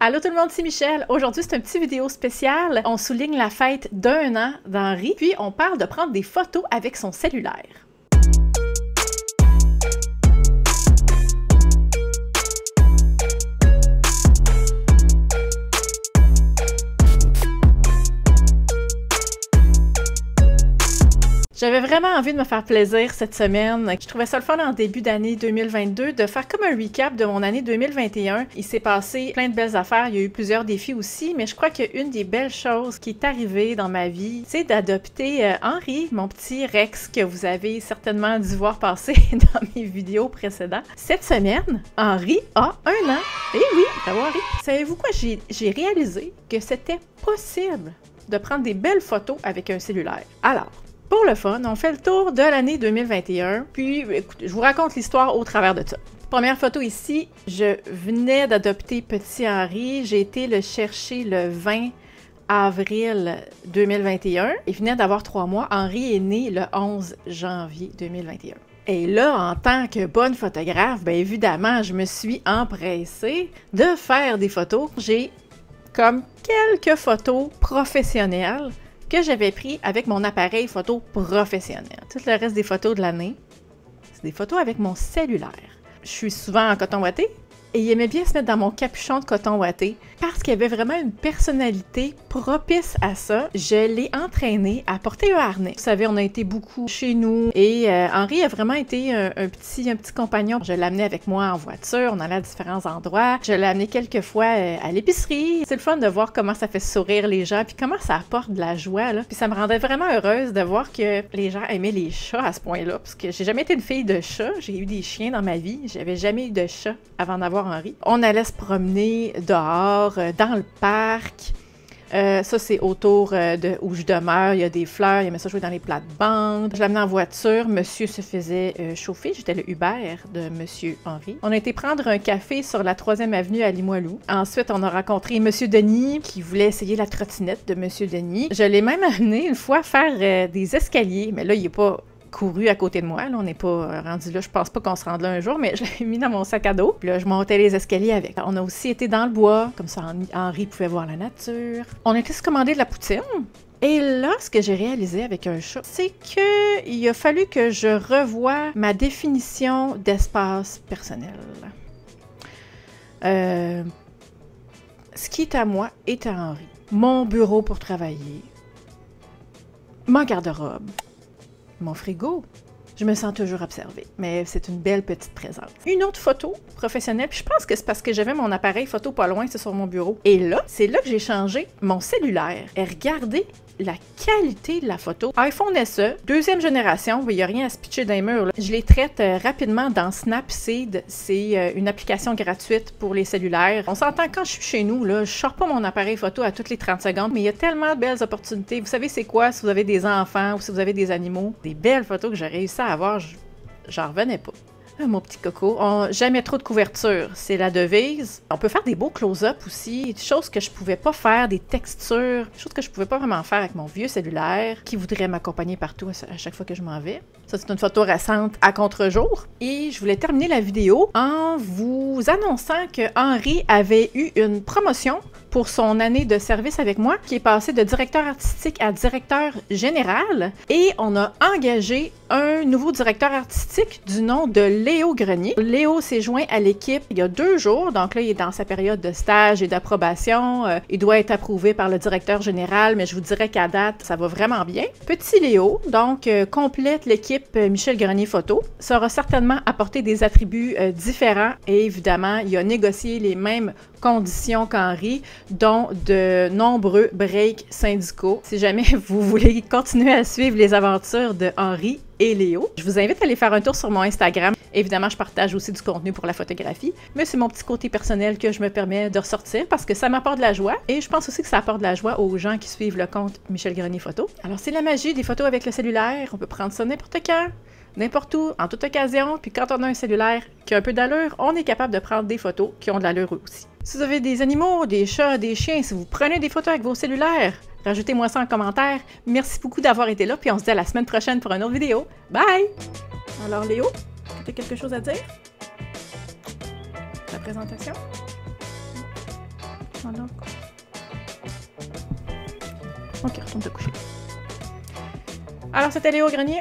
Allô tout le monde, c'est Michel. Aujourd'hui, c'est un petit vidéo spécial. On souligne la fête d'1 an d'Henri, puis on parle de prendre des photos avec son cellulaire. J'avais vraiment envie de me faire plaisir cette semaine. Je trouvais ça le fun en début d'année 2022 de faire comme un recap de mon année 2021. Il s'est passé plein de belles affaires, il y a eu plusieurs défis aussi, mais je crois qu'une des belles choses qui est arrivée dans ma vie, c'est d'adopter Henri, mon petit Rex que vous avez certainement dû voir passer dans mes vidéos précédentes. Cette semaine, Henri a 1 an. Eh oui, bravo Henri! Savez-vous quoi? J'ai réalisé que c'était possible de prendre des belles photos avec un cellulaire. Alors, pour le fun, on fait le tour de l'année 2021, puis écoutez, je vous raconte l'histoire au travers de ça. Première photo ici, je venais d'adopter petit Henri, j'ai été le chercher le 20 avril 2021, il venait d'avoir 3 mois, Henri est né le 11 janvier 2021. Et là, en tant que bonne photographe, bien évidemment, je me suis empressée de faire des photos. J'ai comme quelques photos professionnelles que j'avais pris avec mon appareil photo professionnel. Tout le reste des photos de l'année, c'est des photos avec mon cellulaire. Je suis souvent en coton ouaté et il aimait bien se mettre dans mon capuchon de coton ouaté parce qu'il avait vraiment une personnalité propice à ça. Je l'ai entraîné à porter un harnais. Vous savez, on a été beaucoup chez nous et Henri a vraiment été un petit compagnon. Je l'amenais avec moi en voiture, on allait à différents endroits. Je l'ai amené quelques fois à l'épicerie. C'est le fun de voir comment ça fait sourire les gens puis comment ça apporte de la joie, là. Puis ça me rendait vraiment heureuse de voir que les gens aimaient les chats à ce point-là parce que j'ai jamais été une fille de chat. J'ai eu des chiens dans ma vie. J'avais jamais eu de chat avant d'avoir Henri. On allait se promener dehors, dans le parc. Ça, c'est autour de où je demeure. Il y a des fleurs. Il aimait ça jouer dans les plates-bandes. Je l'amenais en voiture. Monsieur se faisait chauffer. J'étais le Uber de Monsieur Henri. On a été prendre un café sur la 3e avenue à Limoilou. Ensuite, on a rencontré Monsieur Denis qui voulait essayer la trottinette de Monsieur Denis. Je l'ai même amené une fois faire des escaliers. Mais là, il n'est pas couru à côté de moi, là, on n'est pas rendu là, je pense pas qu'on se rende là un jour, mais je l'ai mis dans mon sac à dos, puis là, je montais les escaliers avec. On a aussi été dans le bois, comme ça Henri pouvait voir la nature. On a été se commander de la poutine, et là, ce que j'ai réalisé avec un chat, c'est qu'il a fallu que je revoie ma définition d'espace personnel. Ce qui est à moi est à Henri. Mon bureau pour travailler, ma garde-robe, mon frigo. Je me sens toujours observée, mais c'est une belle petite présence. Une autre photo professionnelle, puis je pense que c'est parce que j'avais mon appareil photo pas loin, c'est sur mon bureau. Et là, c'est là que j'ai changé mon cellulaire. Et regardez la qualité de la photo. iPhone SE, 2e génération, il n'y a rien à se pitcher dans les murs, là. Je les traite rapidement dans Snapseed. C'est une application gratuite pour les cellulaires. On s'entend quand je suis chez nous, là, je sors pas mon appareil photo à toutes les 30 secondes, mais il y a tellement de belles opportunités. Vous savez c'est quoi si vous avez des enfants ou si vous avez des animaux? Des belles photos que j'ai réussi à avoir, j'en revenais pas. Mon petit coco. Jamais trop de couverture, c'est la devise. On peut faire des beaux close-up aussi, des choses que je pouvais pas faire, des textures, des choses que je pouvais pas vraiment faire avec mon vieux cellulaire, qui voudrait m'accompagner partout à chaque fois que je m'en vais. Ça, c'est une photo récente à contre-jour. Et je voulais terminer la vidéo en vous annonçant que Henri avait eu une promotion pour son année de service avec moi, qui est passé de directeur artistique à directeur général. Et on a engagé un nouveau directeur artistique du nom de Léo Grenier. Léo s'est joint à l'équipe il y a 2 jours, donc là, il est dans sa période de stage et d'approbation. Il doit être approuvé par le directeur général, mais je vous dirais qu'à date, ça va vraiment bien. Petit Léo, donc, complète l'équipe Michel Grenier Photo, saura certainement apporter des attributs différents et évidemment, il a négocié les mêmes conditions qu'Henri, dont de nombreux breaks syndicaux. Si jamais vous voulez continuer à suivre les aventures de Henri et Léo, je vous invite à aller faire un tour sur mon Instagram. Évidemment, je partage aussi du contenu pour la photographie, mais c'est mon petit côté personnel que je me permets de ressortir parce que ça m'apporte de la joie et je pense aussi que ça apporte de la joie aux gens qui suivent le compte Michel Grenier Photo. Alors, c'est la magie des photos avec le cellulaire. On peut prendre ça n'importe quand, n'importe où, en toute occasion, puis quand on a un cellulaire qui a un peu d'allure, on est capable de prendre des photos qui ont de l'allure aussi. Si vous avez des animaux, des chats, des chiens, si vous prenez des photos avec vos cellulaires, rajoutez-moi ça en commentaire. Merci beaucoup d'avoir été là, puis on se dit à la semaine prochaine pour une autre vidéo. Bye! Alors Léo, tu as quelque chose à dire? La présentation? Alors... Ok, retourne te coucher. Alors, c'était Léo Grenier.